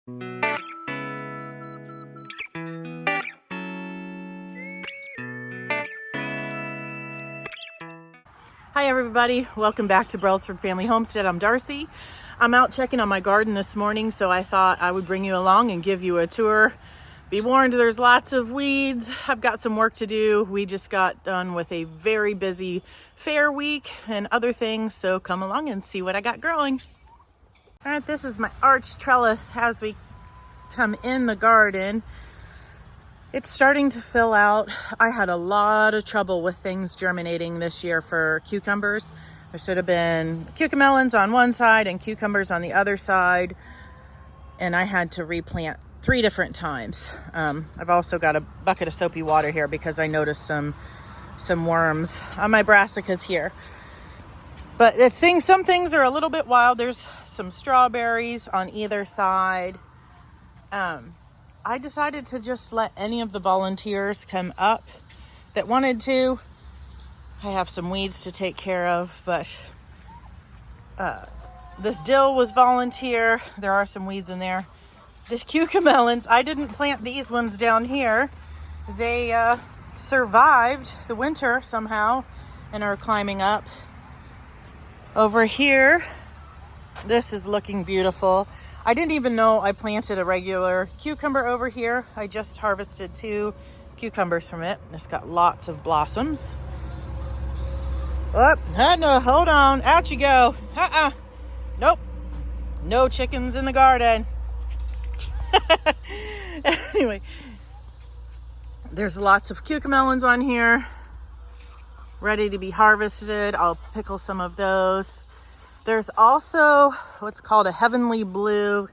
Hi everybody, welcome back to Brelsford Family Homestead. I'm Darcy. I'm out checking on my garden this morning, so I thought I would bring you along and give you a tour. Be warned, there's lots of weeds. I've got some work to do. We just got done with a very busy fair week and other things, so come along and see what I got growing. All right, this is my arch trellis as we come in the garden. It's starting to fill out. I had a lot of trouble with things germinating this year for cucumbers. There should have been cucamelons on one side and cucumbers on the other side, and I had to replant 3 different times. I've also got a bucket of soapy water here because I noticed some worms on my brassicas here. But some things are a little bit wild. There's some strawberries on either side. I decided to just let any of the volunteers come up that wanted to. I have some weeds to take care of, but this dill was volunteer. There are some weeds in there. The cucamelons, I didn't plant these ones down here. They survived the winter somehow and are climbing up. Over here, this is looking beautiful. I didn't even know I planted a regular cucumber over here. I just harvested 2 cucumbers from it. It's got lots of blossoms. Oh, no, hold on. Out you go. Nope. No chickens in the garden. Anyway, there's lots of cucamelons on here ready to be harvested. I'll pickle some of those. There's also what's called a heavenly blue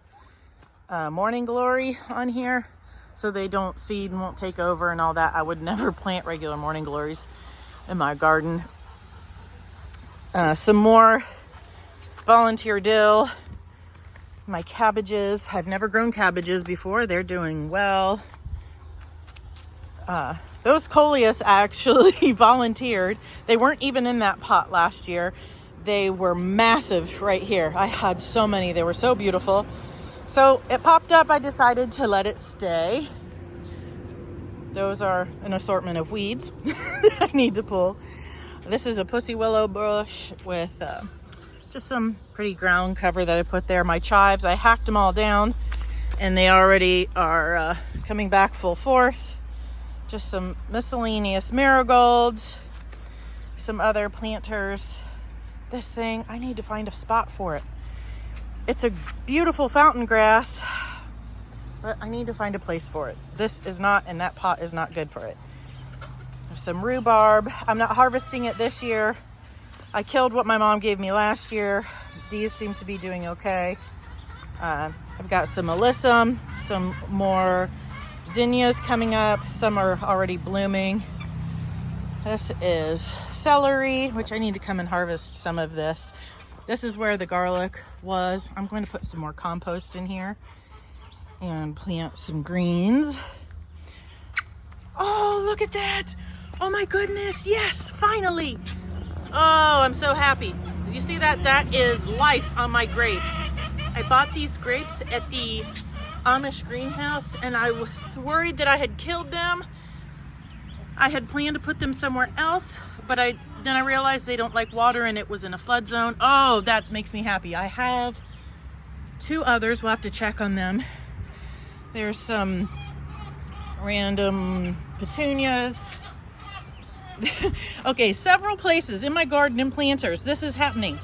morning glory on here, so they don't seed and won't take over and all that. I would never plant regular morning glories in my garden. Some more volunteer dill. My cabbages, I've never grown cabbages before. They're doing well. Those coleus actually volunteered. They weren't even in that pot last year. They were massive right here. I had so many. They were so beautiful. So it popped up. I decided to let it stay. Those are an assortment of weeds I need to pull. This is a pussy willow bush with just some pretty ground cover that I put there. My chives, I hacked them all down and they already are coming back full force. Just some miscellaneous marigolds, some other planters. This thing, I need to find a spot for it. It's a beautiful fountain grass, but I need to find a place for it. This is not, and that pot is not good for it. There's some rhubarb. I'm not harvesting it this year. I killed what my mom gave me last year. These seem to be doing okay. I've got some alyssum, some more zinnias coming up. Some are already blooming. This is celery, which I need to come and harvest some of this. This is where the garlic was. I'm going to put some more compost in here and plant some greens. Oh, look at that. Oh my goodness. Yes, finally. Oh, I'm so happy. Did you see that? That is life on my grapes. I bought these grapes at the Amish greenhouse and I was worried that I had killed them. I had planned to put them somewhere else, but then I realized they don't like water and it was in a flood zone. Oh, that makes me happy. I have 2 others. We'll have to check on them. There's some random petunias. Okay, several places in my garden and planters, this is happening.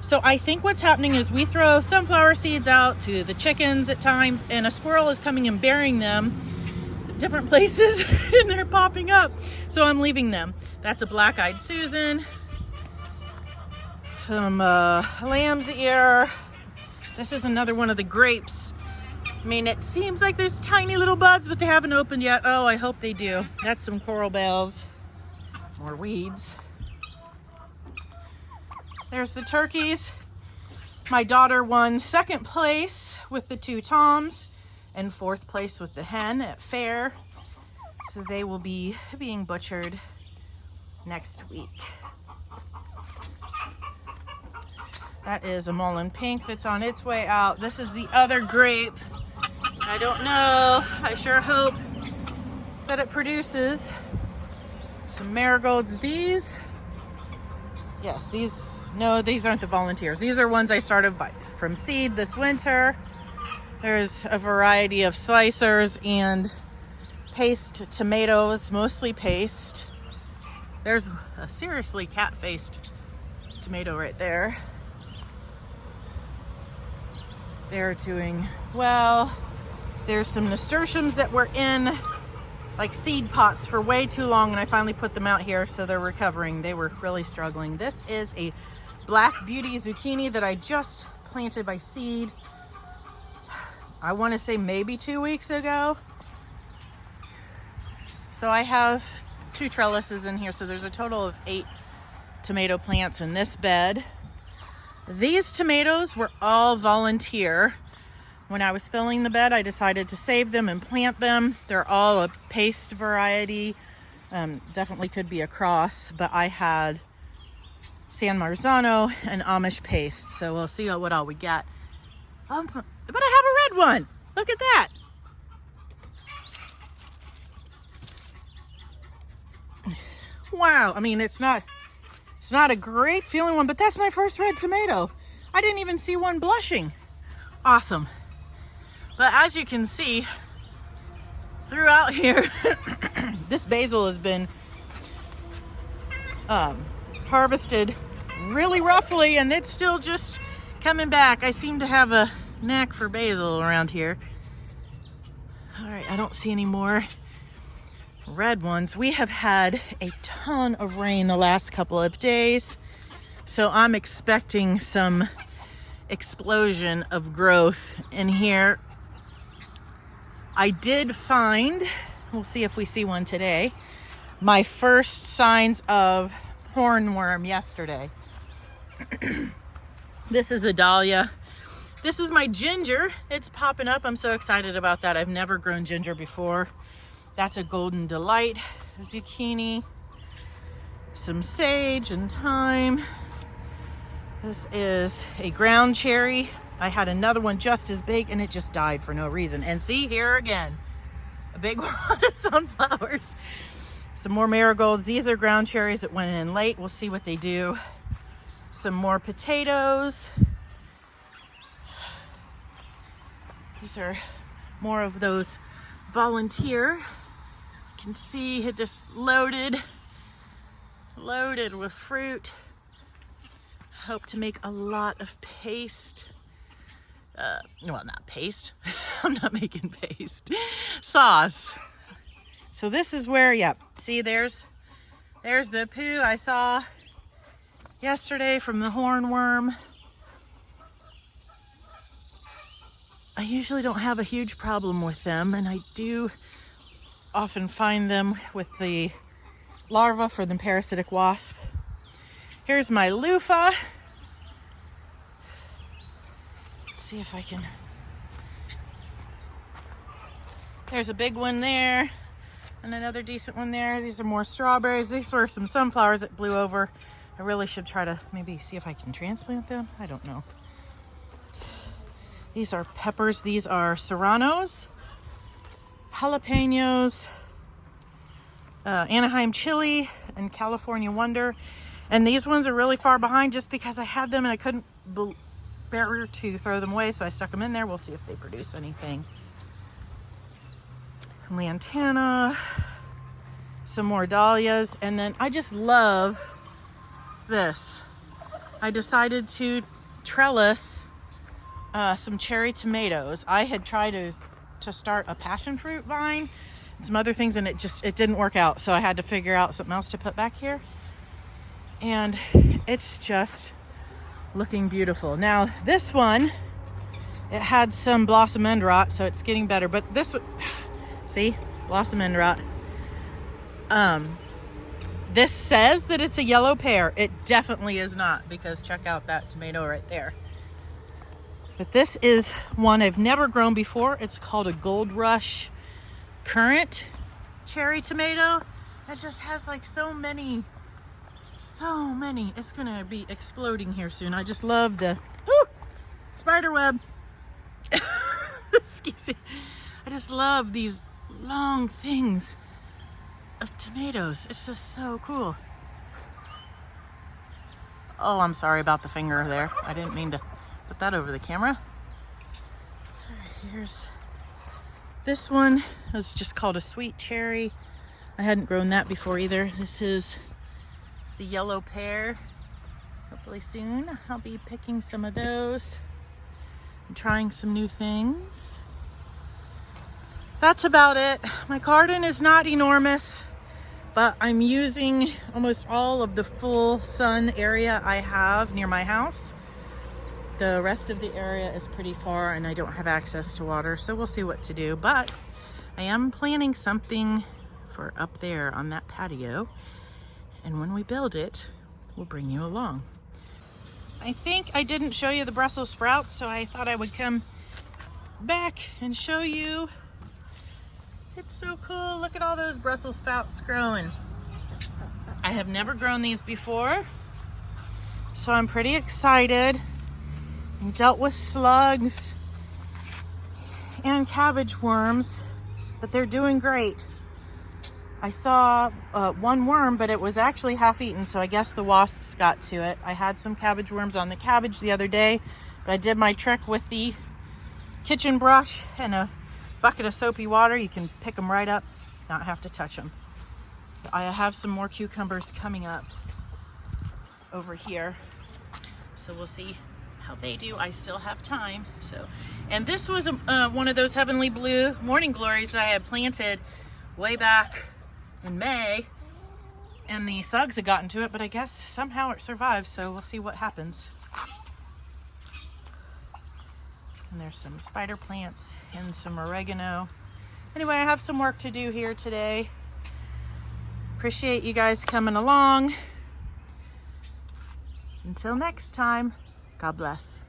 So I think what's happening is we throw sunflower seeds out to the chickens at times and a squirrel is coming and burying them different places and they're popping up, so I'm leaving them. That's a black-eyed Susan, some lamb's ear. This is another one of the grapes. I mean, it seems like there's tiny little buds, but they haven't opened yet. Oh, I hope they do. That's some coral bells. More weeds. There's the turkeys. My daughter won 2nd place with the 2 toms and 4th place with the hen at fair. So they will be being butchered next week. That is a mullein pink that's on its way out. This is the other grape I don't know. I sure hope that it produces some marigolds. These, yes, no, these aren't the volunteers. These are ones I started from seed this winter. There's a variety of slicers and paste tomatoes, mostly paste. There's a seriously cat-faced tomato right there. They're doing well. There's some nasturtiums that were in like seed pots for way too long, and I finally put them out here, so they're recovering. They were really struggling. This is a Black Beauty zucchini that I just planted by seed. I want to say maybe 2 weeks ago. So I have 2 trellises in here, so there's a total of 8 tomato plants in this bed. These tomatoes were all volunteer. When I was filling the bed, I decided to save them and plant them. They're all a paste variety. Definitely could be a cross, but I had San Marzano and Amish paste, so we'll see what all we get. But I have a red one. Look at that. Wow, I mean, it's not a great feeling one, but that's my first red tomato. I didn't even see one blushing. Awesome. But as you can see, throughout here, this basil has been harvested really roughly, and it's still just coming back. I seem to have a knack for basil around here. All right, I don't see any more red ones. We have had a ton of rain the last couple of days, so I'm expecting some explosion of growth in here. I did find, we'll see if we see one today, my first signs of hornworm yesterday. This is a dahlia. This is my ginger. It's popping up. I'm so excited about that. I've never grown ginger before. That's a Golden Delight zucchini. Some sage and thyme. This is a ground cherry. I had another one just as big and it just died for no reason. And see, here again, a big wad of sunflowers. Some more marigolds. These are ground cherries that went in late. We'll see what they do. Some more potatoes. These are more of those volunteer. You can see it just loaded with fruit. Hope to make a lot of paste. Well, not paste. I'm not making paste. Sauce. So this is where, yep. See, there's the poo I saw yesterday from the hornworm. I usually don't have a huge problem with them, and I do often find them with the larva for the parasitic wasp. Here's my loofah. Let's see if I can. There's a big one there and another decent one there. These are more strawberries. These were some sunflowers that blew over. I really should try to maybe see if I can transplant them. I don't know. These are peppers. These are serranos, jalapenos, Anaheim chili, and California Wonder. And these ones are really far behind just because I had them and I couldn't bear to throw them away, so I stuck them in there. We'll see if they produce anything. Lantana, some more dahlias, and then I just love this. I decided to trellis some cherry tomatoes. I had tried to start a passion fruit vine and some other things, and it didn't work out, so I had to figure out something else to put back here, and it's just looking beautiful. Now this one, it had some blossom end rot, so it's getting better, but this one, see, blossom end rot. This says that it's a yellow pear. It definitely is not, because check out that tomato right there. But this is one I've never grown before. It's called a Gold Rush Currant cherry tomato. It just has like so many. It's gonna be exploding here soon. I just love the spider web. Excuse me. I just love these long things of tomatoes. It's just so cool. Oh, I'm sorry about the finger there. I didn't mean to put that over the camera. Here's this one. It's just called a sweet cherry. I hadn't grown that before either. This is the yellow pear. Hopefully soon I'll be picking some of those and trying some new things. That's about it. My garden is not enormous, but I'm using almost all of the full sun area I have near my house. The rest of the area is pretty far and I don't have access to water, so we'll see what to do. But I am planning something for up there on that patio, and when we build it, we'll bring you along. I think I didn't show you the Brussels sprouts, so I thought I would come back and show you. It's so cool. Look at all those Brussels sprouts growing. I have never grown these before, so I'm pretty excited. I dealt with slugs and cabbage worms, but they're doing great. I saw one worm, but it was actually half eaten, so I guess the wasps got to it. I had some cabbage worms on the cabbage the other day, but I did my trick with the kitchen brush and a bucket of soapy water. You can pick them right up, not have to touch them. I have some more cucumbers coming up over here, so we'll see how they do. I still have time. And this was one of those heavenly blue morning glories that I had planted way back in May, and the slugs had gotten to it, but I guess somehow it survived, so we'll see what happens. And there's some spider plants and some oregano. Anyway, I have some work to do here today. Appreciate you guys coming along. Until next time, God bless.